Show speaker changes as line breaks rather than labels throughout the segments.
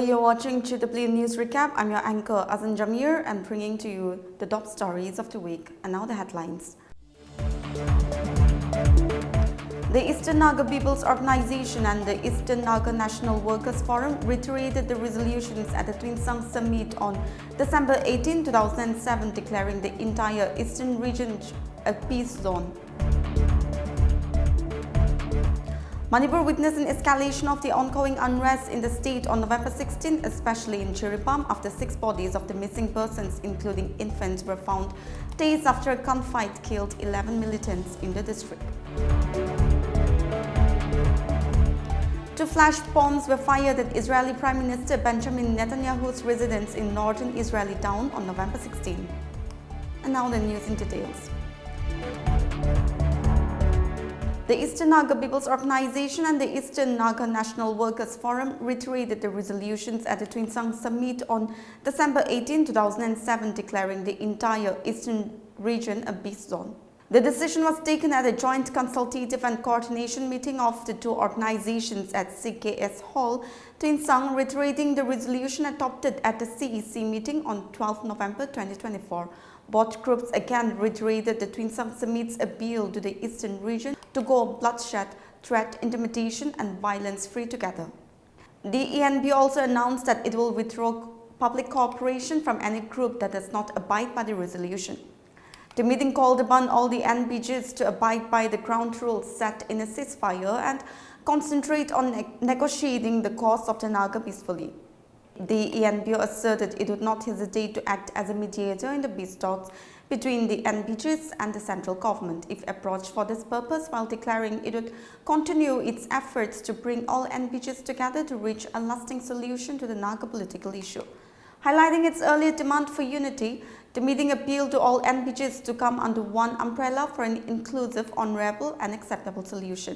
you're watching GW News Recap. I'm your anchor Azan Jamir and bringing to you the top stories of the week. And now the headlines. The Eastern Naga People's Organization and the Eastern Naga National Workers Forum reiterated the resolutions at the Twinsang Summit on December 18, 2007, declaring the entire eastern region a peace zone. Manipur witnessed an escalation of the ongoing unrest in the state on November 16, especially in Chiripam, after 6 bodies of the missing persons, including infants, were found days after a gunfight killed 11 militants in the district. 2 flash bombs were fired at Israeli Prime Minister Benjamin Netanyahu's residence in northern Israeli town on November 16. And now the news in details. The Eastern Naga People's Organization and the Eastern Naga National Workers Forum reiterated the resolutions at the Twinsang Summit on December 18, 2007, declaring the entire eastern region a peace zone. The decision was taken at a joint consultative and coordination meeting of the two organizations at CKS Hall, Twinsang, reiterating the resolution adopted at the CEC meeting on 12 November 2024. Both groups again reiterated the Twinsang Summit's appeal to the eastern region to go bloodshed, threat, intimidation and violence-free together. The ENB also announced that it will withdraw public cooperation from any group that does not abide by the resolution. The meeting called upon all the NBGs to abide by the ground rules set in a ceasefire and concentrate on negotiating the cause of the Naga peacefully. The ENB asserted it would not hesitate to act as a mediator in the peace talks between the NBGs and the central government if approached for this purpose, while declaring it would continue its efforts to bring all NBGs together to reach a lasting solution to the Naga political issue. Highlighting its earlier demand for unity, the meeting appealed to all NBGs to come under one umbrella for an inclusive, honorable and acceptable solution.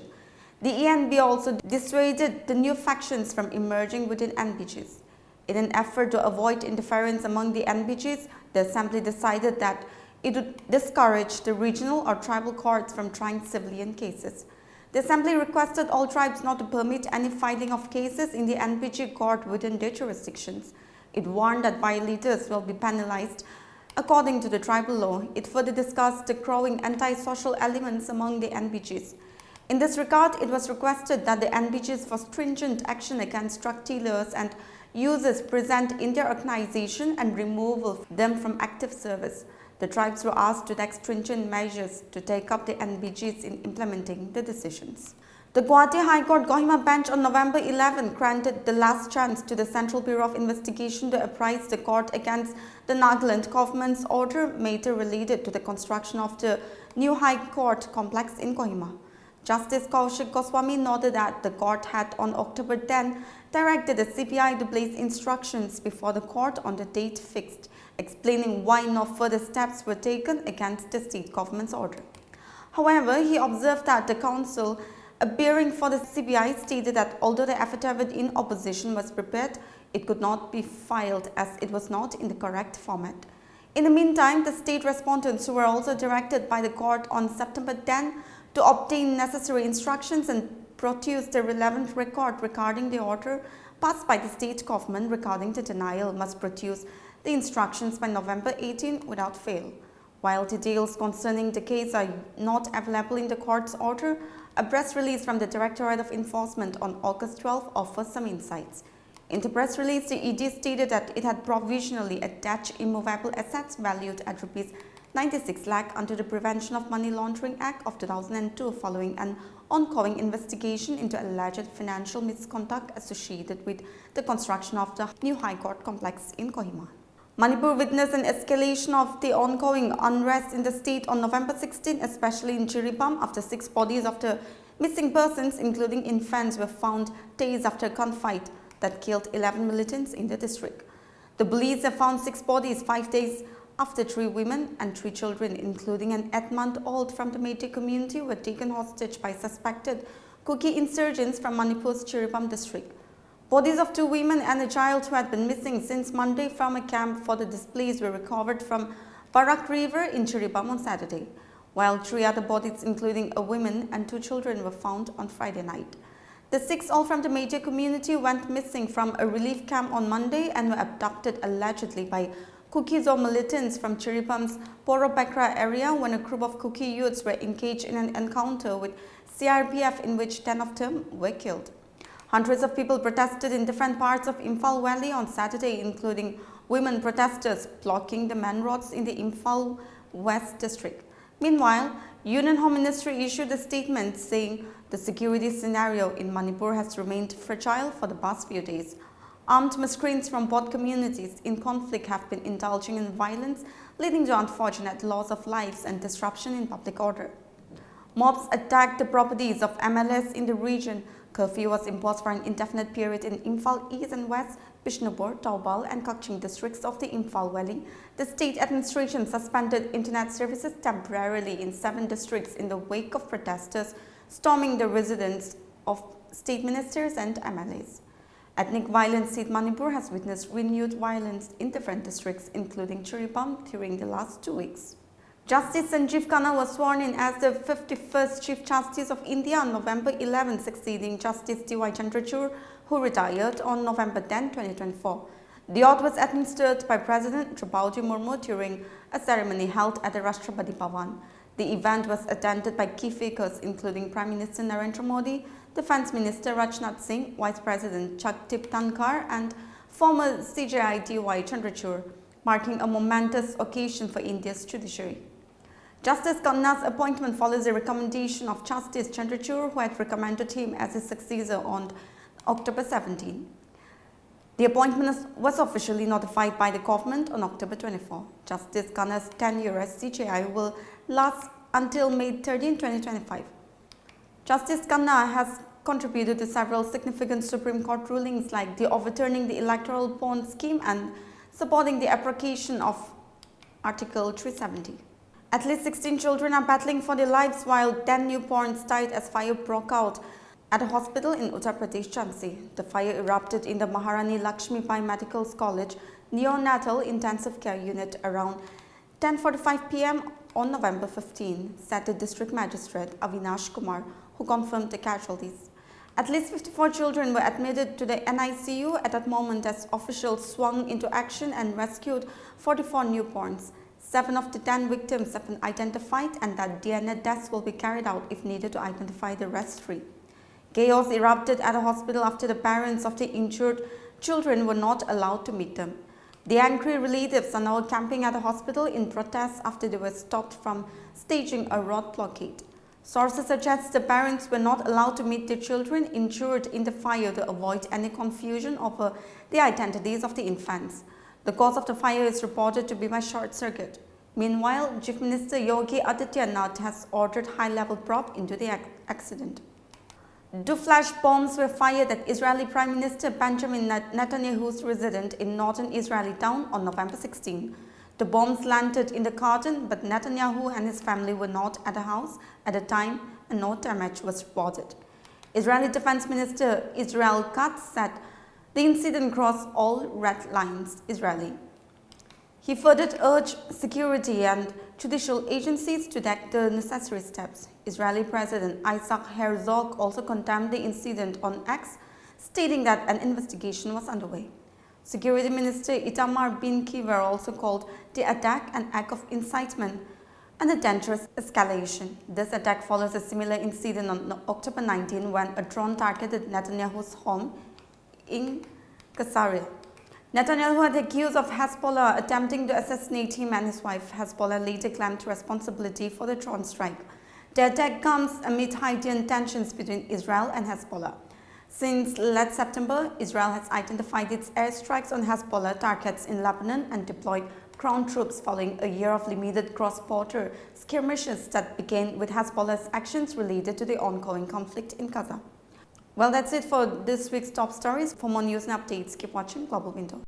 The ENB also dissuaded the new factions from emerging within NBGs. In an effort to avoid interference among the NBGs, the Assembly decided that it would discourage the regional or tribal courts from trying civilian cases. The Assembly requested all tribes not to permit any filing of cases in the NBG court within their jurisdictions. It warned that violators will be penalized according to the tribal law. It further discussed the growing anti-social elements among the NBGs. In this regard, it was requested that the NBGs for stringent action against drug dealers and users present in their organization and removal them from active service. The tribes were asked to take stringent measures to take up the NBGs in implementing the decisions. The Goa High Court Kohima bench on November 11 granted the last chance to the Central Bureau of Investigation to apprise the court against the Nagaland government's order matter related to the construction of the new High Court complex in Kohima. Justice Kaushik Goswami noted that the court had on October 10 directed the CBI to place instructions before the court on the date fixed, explaining why no further steps were taken against the state government's order. However, he observed that the counsel appearing for the CBI stated that although the affidavit in opposition was prepared, it could not be filed as it was not in the correct format. In the meantime, the state respondents, who were also directed by the court on September 10 to obtain necessary instructions and produce the relevant record regarding the order passed by the state government regarding the denial, must produce the instructions by November 18 without fail. While details concerning the case are not available in the court's order, a press release from the Directorate of Enforcement on August 12 offers some insights. In the press release, the ED stated that it had provisionally attached immovable assets valued at Rs 96 lakh under the Prevention of Money Laundering Act of 2002 following an ongoing investigation into alleged financial misconduct associated with the construction of the new High Court complex in Kohima. Manipur witnessed an escalation of the ongoing unrest in the state on November 16, especially in Chiripam, after 6 bodies of the missing persons, including infants, were found days after a gunfight that killed 11 militants in the district. The police have found 6 bodies 5 days after 3 women and 3 children, including an 8-month-old from the Meitei community, were taken hostage by suspected Kuki insurgents from Manipur's Chiripam district. Bodies of 2 women and a child who had been missing since Monday from a camp for the displaced were recovered from Barak River in Chiripam on Saturday, while 3 other bodies, including a woman and 2 children, were found on Friday night. The 6, all from the major community, went missing from a relief camp on Monday and were abducted allegedly by Kuki-Zo militants from Chiripam's Porobekra area when a group of Kuki youths were engaged in an encounter with CRPF in which 10 of them were killed. Hundreds of people protested in different parts of Imphal Valley on Saturday, including women protesters blocking the main roads in the Imphal West district. Meanwhile, Union Home Ministry issued a statement saying the security scenario in Manipur has remained fragile for the past few days. Armed miscreants from both communities in conflict have been indulging in violence, leading to unfortunate loss of lives and disruption in public order. Mobs attacked the properties of MLAs in the region. Curfew was imposed for an indefinite period in Imphal East and West, Bishnupur, Taubal and Kaching districts of the Imphal Valley. The state administration suspended internet services temporarily in 7 districts in the wake of protesters storming the residence of state ministers and MLAs. Ethnic violence in Manipur has witnessed renewed violence in different districts, including Chiripam, during the last 2 weeks. Justice Sanjeev Khanna was sworn in as the 51st Chief Justice of India on November 11, succeeding Justice D.Y. Chandrachud, who retired on November 10, 2024. The oath was administered by President Draupadi Murmu during a ceremony held at the Rashtrapati Bhavan. The event was attended by key figures including Prime Minister Narendra Modi, Defence Minister Rajnath Singh, Vice President Jagdeep Dhankar and former CJI D.Y. Chandrachud, marking a momentous occasion for India's judiciary. Justice Khanna's appointment follows a recommendation of Justice Chandrachud, who had recommended him as his successor on October 17. The appointment was officially notified by the government on October 24. Justice Khanna's tenure as CJI will last until May 13, 2025. Justice Khanna has contributed to several significant Supreme Court rulings like the overturning the electoral bond scheme and supporting the application of Article 370. At least 16 children are battling for their lives while 10 newborns died as fire broke out at a hospital in Uttar Pradesh, Jhansi. The fire erupted in the Maharani Lakshmi Bai Medical College neonatal intensive care unit around 10:45 p.m. on November 15, said the district magistrate Avinash Kumar, who confirmed the casualties. At least 54 children were admitted to the NICU at that moment as officials swung into action and rescued 44 newborns. 7 of the 10 victims have been identified and that DNA tests will be carried out if needed to identify the rest 3. Chaos erupted at a hospital after the parents of the injured children were not allowed to meet them. The angry relatives are now camping at the hospital in protest after they were stopped from staging a road blockade. Sources suggest the parents were not allowed to meet their children injured in the fire to avoid any confusion over the identities of the infants. The cause of the fire is reported to be by short circuit. Meanwhile, Chief Minister Yogi Adityanath has ordered high-level probe into the accident. 2 flash bombs were fired at Israeli Prime Minister Benjamin Netanyahu's residence in northern Israeli town on November 16. The bombs landed in the garden, but Netanyahu and his family were not at the house at the time and no damage was reported. Israeli Defense Minister Israel Katz said the incident crossed all red lines. He further urged security and judicial agencies to take the necessary steps. Israeli President Isaac Herzog also condemned the incident on X, stating that an investigation was underway. Security Minister Itamar Ben-Gvir also called the attack an act of incitement and a dangerous escalation. This attack follows a similar incident on October 19 when a drone targeted Netanyahu's home in Caesarea. Netanyahu had accused of Hezbollah attempting to assassinate him and his wife. Hezbollah later claimed responsibility for the drone strike. The attack comes amid heightened tensions between Israel and Hezbollah. Since late September, Israel has identified its airstrikes on Hezbollah targets in Lebanon and deployed ground troops following a year of limited cross-border skirmishes that began with Hezbollah's actions related to the ongoing conflict in Gaza. Well, that's it for this week's top stories. For more news and updates, keep watching Global Window.